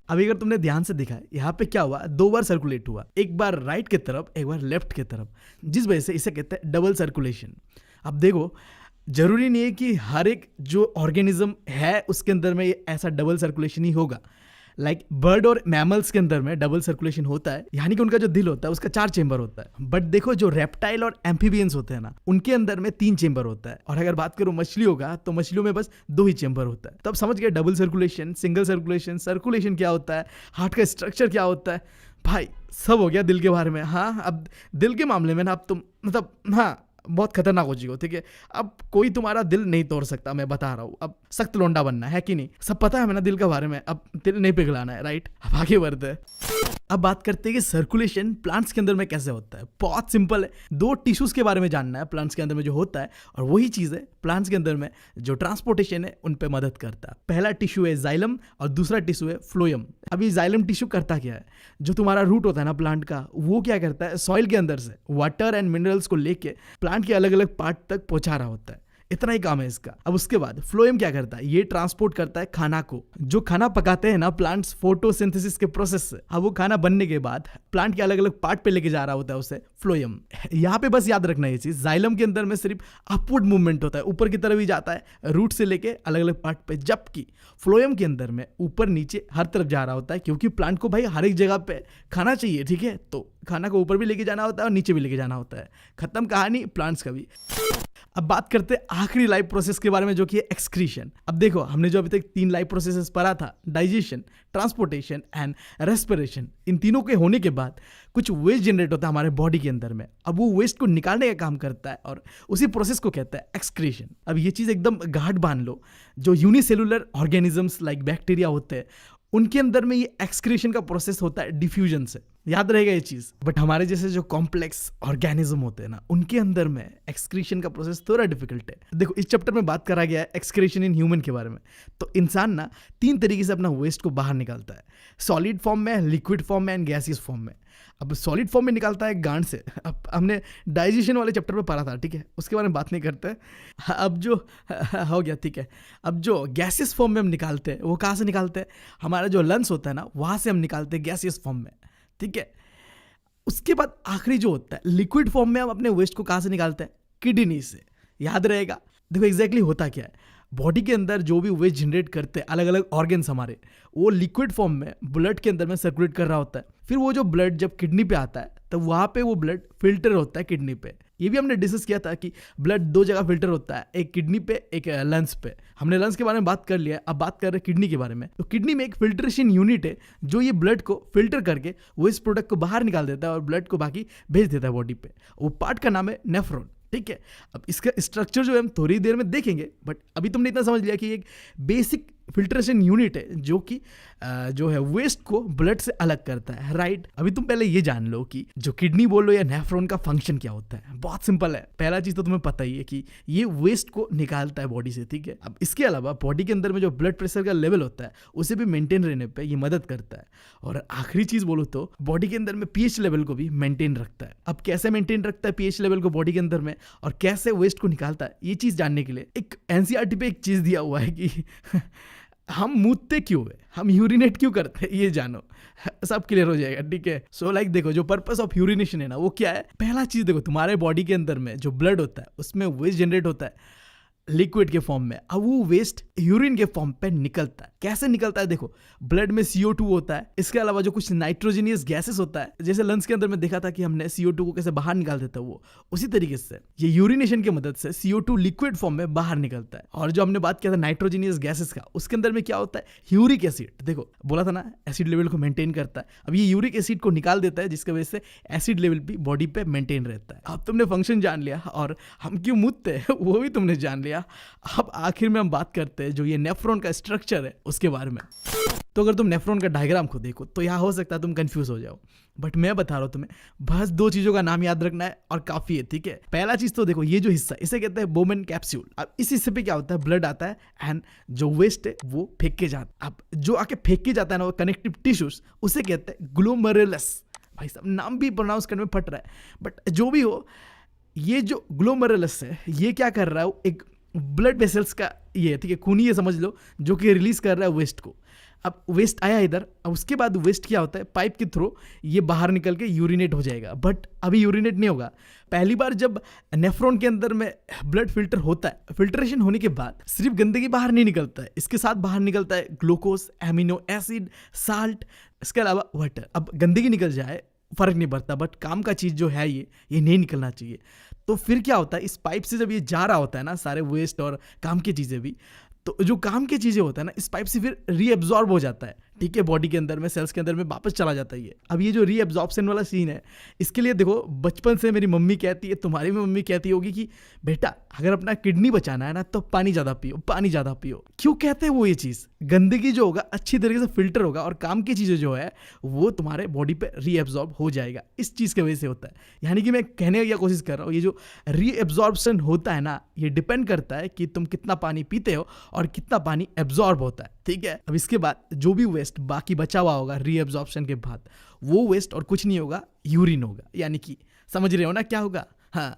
अभी अगर तुमने ध्यान से देखा यहाँ पे क्या हुआ, 2 बार सर्कुलेट हुआ, एक बार राइट की तरफ एक बार लेफ्ट की तरफ, जिस वजह से इसे कहते हैं डबल सर्कुलेशन। अब देखो जरूरी नहीं है कि हर एक जो ऑर्गेनिज्म है उसके अंदर में ऐसा डबल सर्कुलेशन ही होगा। लाइक बर्ड और मैमल्स के अंदर में डबल सर्कुलेशन होता है, यानी कि उनका जो दिल होता है उसका 4 चेंबर होता है। बट देखो जो रेप्टाइल और एम्फीबियंस होते हैं ना, उनके अंदर में 3 चेंबर होता है। और अगर बात करूं मछलियों का, तो मछलियों में बस 2 ही चेंबर होता है। तब समझ गए double circulation, single circulation, circulation क्या होता है, हार्ट का स्ट्रक्चर क्या होता है। भाई सब हो गया दिल के बारे में। हाँ अब दिल के मामले में ना अब तुम मतलब हाँ बहुत खतरनाक हो चुके हो, ठीक है। अब कोई तुम्हारा दिल नहीं तोड़ सकता, मैं बता रहा हूँ। अब सख्त लोंडा बनना है कि नहीं, सब पता है मैंने दिल के बारे में। अब दिल नहीं पिघलाना है, राइट। अब आगे बढ़ते हैं। अब बात करते हैं कि सर्कुलेशन प्लांट्स के अंदर में कैसे होता है। बहुत सिंपल है, 2 टिश्यूज के बारे में जानना है प्लांट्स के अंदर में जो होता है, और वही चीज़ है प्लांट्स के अंदर में जो ट्रांसपोर्टेशन है उन पे मदद करता है। पहला टिश्यू है जाइलम और दूसरा टिश्यू है फ्लोएम। अभी जाइलम टिश्यू करता क्या है, जो तुम्हारा रूट होता है ना प्लांट का, वो क्या करता है, सॉइल के अंदर से वाटर एंड मिनरल्स को लेके प्लांट के अलग अलग पार्ट तक पहुंचा रहा होता है। इतना ही काम है इसका। अब उसके बाद फ्लोएम क्या करता है, ये ट्रांसपोर्ट करता है खाना को। जो खाना पकाते हैं ना प्लांट्स फोटोसिंथेसिस के प्रोसेस से, अब वो खाना बनने के बाद प्लांट के अलग अलग पार्ट पे लेके जा रहा होता है उसे फ्लोएम। यहाँ पे बस याद रखना ये चीज, जाइलम के अंदर में सिर्फ अपवर्ड मूवमेंट होता है, ऊपर की तरफ ही जाता है रूट से लेके अलग अलग पार्ट पे, जबकि फ्लोएम के अंदर में ऊपर नीचे हर तरफ जा रहा होता है, क्योंकि प्लांट को भाई हर एक जगह पे खाना चाहिए, ठीक है। तो खाना को ऊपर भी लेके जाना होता है और नीचे भी लेके जाना होता है। खत्म कहानी प्लांट्स का भी। अब बात करते हैं आखिरी लाइफ प्रोसेस के बारे में, जो कि है एक्सक्रीशन। अब देखो हमने जो अभी तक 3 लाइफ प्रोसेसेस पढ़ा था, डाइजेशन, ट्रांसपोर्टेशन एंड रेस्पिरेशन, इन तीनों के होने के बाद कुछ वेस्ट जनरेट होता है हमारे बॉडी के अंदर में। अब वो वेस्ट को निकालने का काम करता है और उसी प्रोसेस को कहता है एक्सक्रीशन। अब ये चीज़ एकदम गाढ़ बांध लो, जो यूनिसेलुलर ऑर्गेनिजम्स लाइक बैक्टीरिया होते हैं उनके अंदर में ये एक्सक्रीशन का प्रोसेस होता है डिफ्यूजन से, याद रहेगा ये चीज। बट हमारे जैसे जो कॉम्प्लेक्स ऑर्गेनिज्म होते हैं ना, उनके अंदर में एक्सक्रीशन का प्रोसेस थोड़ा डिफिकल्ट है। देखो इस चैप्टर में बात करा गया है एक्सक्रीशन इन ह्यूमन के बारे में। तो इंसान ना 3 तरीके से अपना वेस्ट को बाहर निकालता है, सॉलिड फॉर्म में, लिक्विड फॉर्म में एंड गैसियस फॉर्म में। अब सॉलिड फॉर्म में निकालता है गांड से। अब हमने डाइजेशन वाले चैप्टर में पढ़ा था, ठीक है, उसके बारे में बात नहीं करते। अब जो हो गया, ठीक है। अब जो गैसियस फॉर्म में हम निकालते हैं वो कहाँ से निकालते हैं, हमारा जो लंग्स होता है ना वहाँ से हम निकालते हैं गैसियस फॉर्म में, ठीक है। उसके बाद आखिरी जो होता है लिक्विड फॉर्म में हम अपने वेस्ट को कहाँ से निकालते हैं, किडनी से, याद रहेगा। देखो एग्जैक्टली होता क्या है, बॉडी के अंदर जो भी वेस्ट जनरेट करते हैं अलग अलग ऑर्गन्स हमारे, वो लिक्विड फॉर्म में ब्लड के अंदर में सर्कुलेट कर रहा होता है। फिर वो जो ब्लड जब किडनी पे आता है तो वहाँ पे वो ब्लड फिल्टर होता है किडनी पे। ये भी हमने डिस्कस किया था कि ब्लड 2 जगह फिल्टर होता है, एक किडनी पे एक लंग्स पे। हमने लंग्स के बारे में बात कर लिया, अब बात कर रहे हैं किडनी के बारे में। तो किडनी में एक फिल्ट्रेशन यूनिट है जो ये ब्लड को फिल्टर करके वो इस प्रोडक्ट को बाहर निकाल देता है और ब्लड को बाकी भेज देता है बॉडी पे। वो पार्ट का नाम है नेफ्रॉन, ठीक है। अब इसका स्ट्रक्चर जो है हम थोड़ी देर में देखेंगे, बट अभी तुमने इतना समझ लिया कि एक बेसिक फिल्ट्रेशन यूनिट है जो कि जो है वेस्ट को ब्लड से अलग करता है, राइट। अभी तुम पहले ये जान लो कि जो किडनी बोलो या नेफ्रॉन का फंक्शन क्या होता है। बहुत सिंपल है, पहला चीज तो तुम्हें पता ही है कि ये वेस्ट को निकालता है बॉडी से, ठीक है। अब इसके अलावा बॉडी के अंदर में जो ब्लड प्रेशर का लेवल होता है उसे भी मेंटेन रहने पे ये मदद करता है। और आखिरी चीज बोलो तो बॉडी के अंदर में पीएच लेवल को भी मेंटेन रखता है। अब कैसे मेंटेन रखता है पीएच लेवल को बॉडी के अंदर में और कैसे वेस्ट को निकालता है, ये चीज जानने के लिए एक एनसीईआरटी पे एक चीज दिया हुआ है कि हम मूतते क्यों है, हम यूरिनेट क्यों करते हैं, ये जानो, सब क्लियर हो जाएगा, ठीक है। सो लाइक देखो, जो पर्पस ऑफ यूरिनेशन है ना वो क्या है। पहला चीज देखो, तुम्हारे बॉडी के अंदर में जो ब्लड होता है उसमें वेस्ट जनरेट होता है लिक्विड के फॉर्म में। अब वो वेस्ट यूरिन के फॉर्म पे निकलता है। कैसे निकलता है देखो, ब्लड में CO2 होता है, इसके अलावा जो कुछ नाइट्रोजनियस गैसेस होता है, जैसे लंग्स के अंदर में देखा था कि हमने CO2 को कैसे बाहर निकाल देता है, वो उसी तरीके से ये यूरिनेशन की मदद से CO2 लिक्विड फॉर्म में बाहर निकलता है। और जो हमने बात किया था नाइट्रोजनियस गैसेस का, उसके अंदर में क्या होता है, यूरिक एसिड। देखो बोला था ना एसिड लेवल को मेंटेन करता है। अब ये यूरिक एसिड को निकाल देता है जिसकी वजह से एसिड लेवल भी बॉडी पे मेंटेन रहता है। अब तुमने फंक्शन जान लिया और हम क्यों मूतते हैं वो भी तुमने जान लिया। अब आखिर में हम बात करते हैं जो ये नेफ्रॉन का स्ट्रक्चर है उसके बारे में। तो अगर तुम नेफ्रॉन का डायग्राम को देखो तो यहाँ हो सकता है तुम कंफ्यूज हो जाओ, बट मैं बता रहा हूँ तुम्हें, बस 2 चीजों का नाम याद रखना है और काफी है, ठीक है। पहला चीज तो देखो, ये जो हिस्सा इसे कहते हैं बोमेन कैप्सूल। अब इस हिस्से पे क्या होता है, ब्लड आता है एंड जो वेस्ट है वो फेंक के जाता है। अब जो आके फेंक के जाता है ना वो कनेक्टिव टिश्यूज, उसे कहते हैं ग्लोमेरुलस। भाई साहब नाम भी प्रोनाउंस करने में फट रहा है, बट जो भी हो, ये जो ग्लोमेरुलस है ये क्या कर रहा है, एक ब्लड वेसल्स का ये, ठीक है, खूनी ये समझ लो, जो कि रिलीज कर रहा है वेस्ट को। अब वेस्ट आया इधर, अब उसके बाद वेस्ट क्या होता है, पाइप के थ्रू ये बाहर निकल के यूरिनेट हो जाएगा। बट अभी यूरिनेट नहीं होगा। पहली बार जब नेफ्रॉन के अंदर में ब्लड फिल्टर होता है, फिल्ट्रेशन होने के बाद सिर्फ गंदगी बाहर नहीं निकलता है, इसके साथ बाहर निकलता है ग्लूकोज, एमिनो एसिड, साल्ट, इसके अलावा वाटर। अब गंदगी निकल जाए फर्क नहीं पड़ता, बट काम का चीज जो है ये नहीं निकलना चाहिए। तो फिर क्या होता है, इस पाइप से जब ये जा रहा होता है ना सारे वेस्ट और काम की चीजें भी, तो जो काम की चीजें होता है ना इस पाइप से फिर रीएब्जॉर्ब हो जाता है, ठीक है, बॉडी के अंदर में, सेल्स के अंदर में वापस चला जाता है ये। अब ये जो रीएब्जॉर्प्शन वाला सीन है, इसके लिए देखो बचपन से मेरी मम्मी कहती है, तुम्हारी भी मम्मी कहती होगी कि बेटा अगर अपना किडनी बचाना है ना तो पानी ज़्यादा पियो, पानी ज़्यादा पियो। क्यों कहते हैं वो ये चीज़, गंदगी जो होगा अच्छी तरीके से फिल्टर होगा और काम की चीज़ें जो है वो तुम्हारे बॉडी पे रीएब्जॉर्ब हो जाएगा, इस चीज़ की वजह से होता है। यानी कि मैं कहने की कोशिश कर रहा हूँ, ये जो रीएब्जॉर्प्शन होता है ना ये डिपेंड करता है कि तुम कितना पानी पीते हो और कितना पानी एब्जॉर्ब होता है, ठीक है। अब इसके बाद जो भी वेस्ट बाकी बचा हुआ होगा रीएब्जॉर्प्शन के बाद, वो वेस्ट और कुछ नहीं होगा, यूरिन होगा। यानी कि समझ रहे हो ना क्या होगा। हाँ,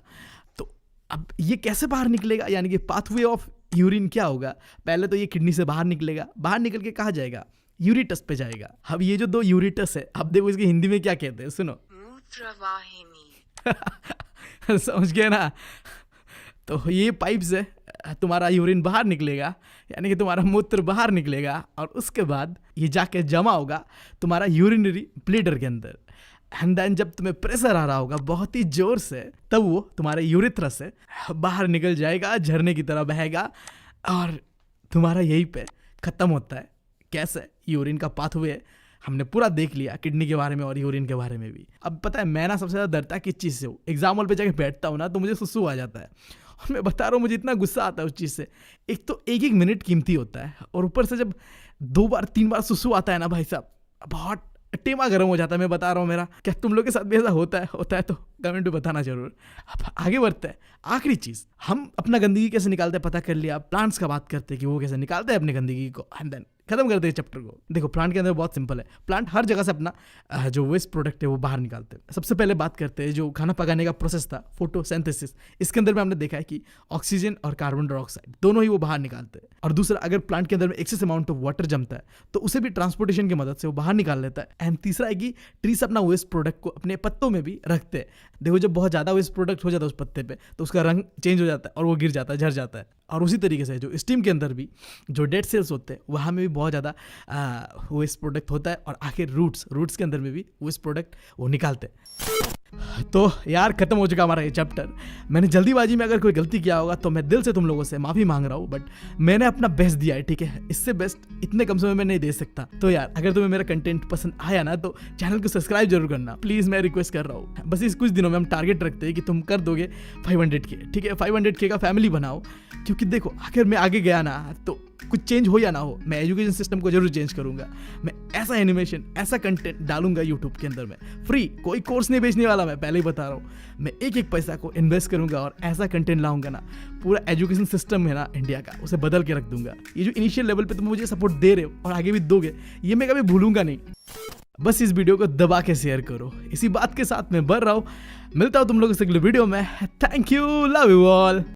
तो अब ये कैसे बाहर निकलेगा, यानी कि पाथवे ऑफ यूरिन क्या होगा, पहले तो ये किडनी से बाहर निकलेगा, बाहर निकल के कहाँ जाएगा, यूरिटस पे जाएगा। अब ये जो 2 यूरिटस है, अब देखो इसकी हिंदी में क्या कहते हैं, सुनो, मूत्रवाहिनी। समझ गए ना। तो ये पाइप से तुम्हारा यूरिन बाहर निकलेगा, यानी कि तुम्हारा मूत्र बाहर निकलेगा, और उसके बाद ये जाके जमा होगा तुम्हारा यूरिनरी ब्लैडर के अंदर। एंड देन जब तुम्हें प्रेशर आ रहा होगा बहुत ही जोर से, तब वो तुम्हारे यूरिथ्रा से बाहर निकल जाएगा, झरने की तरह बहेगा, और तुम्हारा यहीं पे ख़त्म होता है। कैसे, यूरिन का पाथवे हमने पूरा देख लिया, किडनी के बारे में और यूरिन के बारे में भी। अब पता है मैं ना सबसे ज़्यादा डरता किस चीज़ से हूँ, एग्जाम हॉल पे जाके बैठता हूँ ना तो मुझे सुसु आ जाता है, और मैं बता रहा हूँ मुझे इतना गुस्सा आता है उस चीज़ से। एक तो 1-1 मिनट कीमती होता है, और ऊपर से जब 2 बार 3 बार सुसु आता है ना भाई साहब, बहुत टेमा गर्म हो जाता है। मैं बता रहा हूँ मेरा, क्या तुम लोग के साथ भी ऐसा होता है तो कमेंट में बताना जरूर। अब आगे बढ़ते हैं, आखिरी चीज़, हम अपना गंदगी कैसे निकालते हैं पता कर लिया, प्लांट्स का बात करते हैं कि वो कैसे निकालते हैं अपनी गंदगी को, एंड देन खत्म करते हैं चैप्टर को। देखो प्लांट के अंदर बहुत सिंपल है, प्लांट हर जगह से अपना जो वेस्ट प्रोडक्ट है वो बाहर निकालते हैं। सबसे पहले बात करते हैं जो खाना पकाने का प्रोसेस था, फोटोसिंथेसिस। इसके अंदर में हमने देखा है कि ऑक्सीजन और कार्बन डाइऑक्साइड दोनों ही वो बाहर निकालते हैं। और दूसरा, अगर प्लांट के अंदर में एक्सेस अमाउंट ऑफ वाटर जमता है तो उसे भी ट्रांसपोर्टेशन की मदद से वो बाहर निकाल लेता है। एंड तीसरा है कि ट्रीज अपना वेस्ट प्रोडक्ट को अपने पत्तों में भी रखते हैं। देखो जब बहुत ज़्यादा वेस्ट प्रोडक्ट हो जाता है उस पत्ते पे तो उसका रंग चेंज हो जाता है और वो गिर जाता है, झड़ जाता है। और उसी तरीके से जो स्टीम के अंदर भी जो डेड सेल्स होते हैं वहाँ में भी बहुत ज़्यादा वेस्ट प्रोडक्ट होता है, और आखिर रूट्स के अंदर में भी वेस्ट प्रोडक्ट वो निकालते हैं। तो यार खत्म हो चुका हमारा ये चैप्टर। मैंने जल्दीबाजी में अगर कोई गलती किया होगा तो मैं दिल से तुम लोगों से माफ़ी मांग रहा हूँ, बट मैंने अपना बेस्ट दिया है, ठीक है। इससे बेस्ट इतने कम समय में नहीं दे सकता। तो यार अगर तुम्हें मेरा कंटेंट पसंद आया ना तो चैनल को सब्सक्राइब जरूर करना प्लीज़, मैं रिक्वेस्ट कर रहा हूँ। बस इस कुछ दिनों में हम टारगेट रखते हैं कि तुम कर दोगे 500K, ठीक है। 500K का फैमिली बनाओ, क्योंकि देखो अगर मैं आगे गया ना तो कुछ चेंज हो या ना हो, मैं एजुकेशन सिस्टम को जरूर चेंज करूंगा। मैं ऐसा एनिमेशन, ऐसा कंटेंट डालूंगा यूट्यूब के अंदर में, फ्री, कोई कोर्स नहीं बेचने वाला, मैं पहले ही बता रहा हूँ। मैं एक एक पैसा को इन्वेस्ट करूंगा और ऐसा कंटेंट लाऊंगा ना, पूरा एजुकेशन सिस्टम है ना इंडिया का, उसे बदल के रख दूंगा। ये जो इनिशियल लेवल पे तुम मुझे सपोर्ट दे रहे हो और आगे भी दोगे, ये मैं कभी भूलूंगा नहीं। बस इस वीडियो को दबा के शेयर करो। इसी बात के साथ मैं बढ़ रहा हूँ, मिलता हूँ तुम लोगों से अगले वीडियो में। Thank you, love you all.